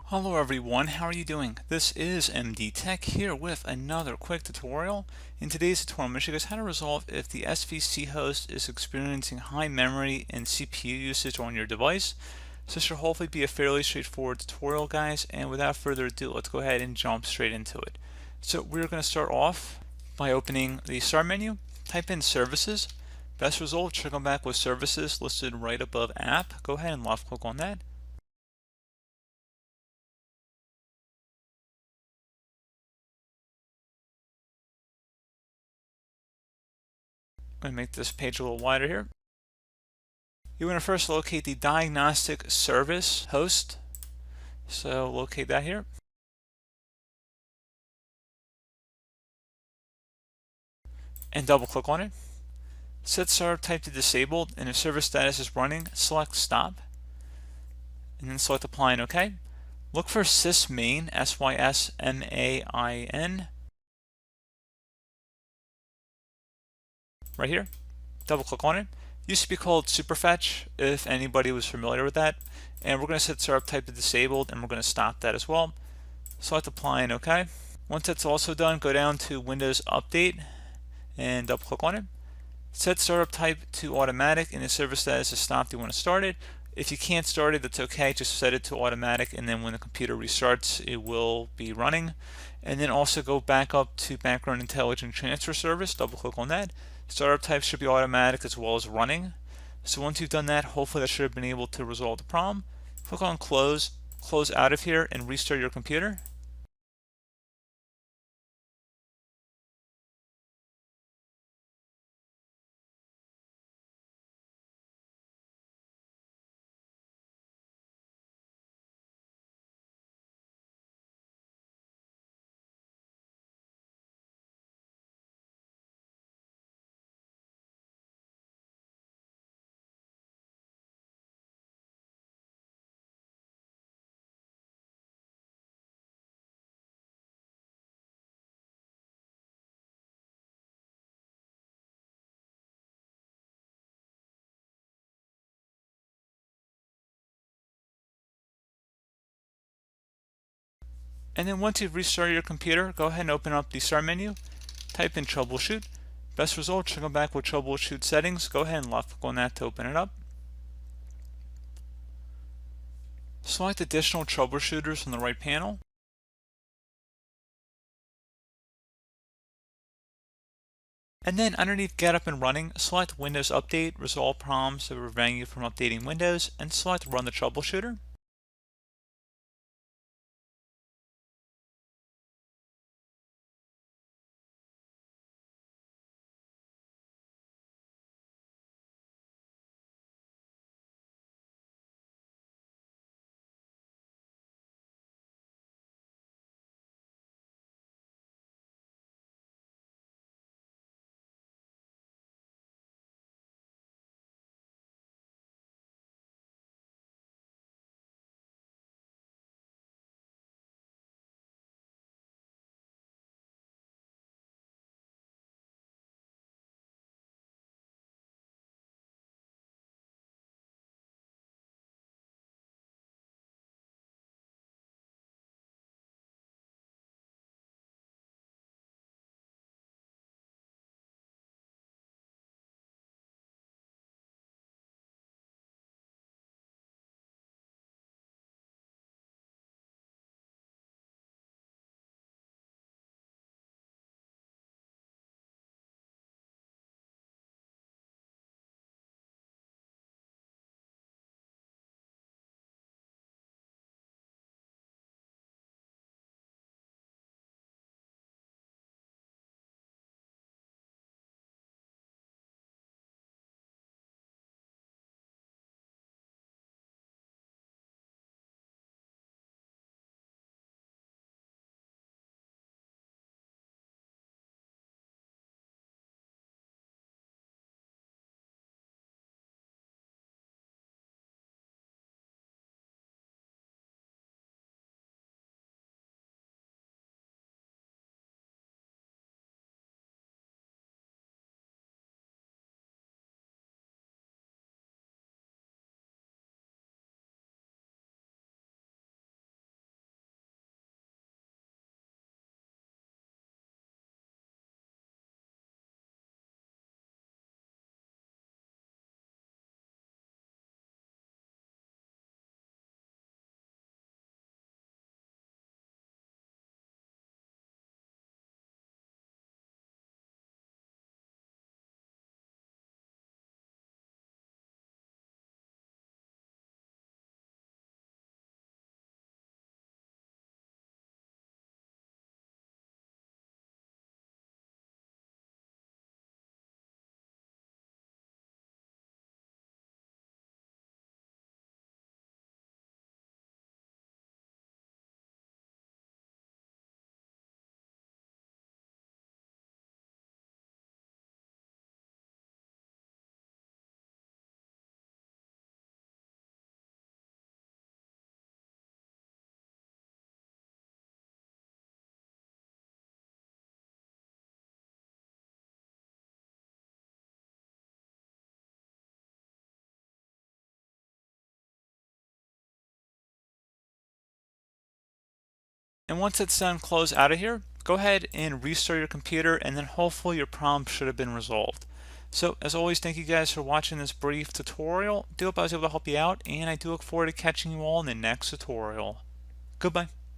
Hello everyone, how are you doing? This is MD Tech here with another quick tutorial. In today's tutorial, I'm going to show you guys how to resolve if the SVC host is experiencing high memory and CPU usage on your device. So this should hopefully be a fairly straightforward tutorial, guys, and without further ado, let's go ahead and jump straight into it. So we're going to start off by opening the Start menu, type in Services. Best result should come back with Services listed right above App. Go ahead and left click on that. I'm going to make this page a little wider here. You want to first locate the diagnostic service host. So locate that here. And double click on it. Set startup type to disabled, and if service status is running, select stop. And then select apply and OK. Look for sysmain, SYSMAIN, right here. Double click on it. Used to be called superfetch, if anybody was familiar with that. And we're going to set startup type to disabled, and we're going to stop that as well. Select apply and OK. Once that's also done, go down to Windows Update and double click on it. Set startup type to automatic, and the service status is stopped. You want to start it. If you can't start it, that's okay. Just set it to automatic, and then when the computer restarts, it will be running. And then also go back up to Background Intelligent Transfer Service. Double click on that. Startup type should be automatic as well as running. So once you've done that, hopefully that should have been able to resolve the problem. Click on Close, close out of here, and restart your computer. And then once you've restarted your computer, go ahead and open up the Start menu, type in Troubleshoot. Best result should come back with Troubleshoot settings. Go ahead and left click on that to open it up. Select additional troubleshooters from the right panel. And then underneath Get Up and Running, select Windows Update, resolve problems that will prevent you from updating Windows, and select Run the Troubleshooter. And once it's done, close out of here. Go ahead and restart your computer, and then hopefully your problem should have been resolved. So as always, thank you guys for watching this brief tutorial. I do hope I was able to help you out, and I do look forward to catching you all in the next tutorial. Goodbye.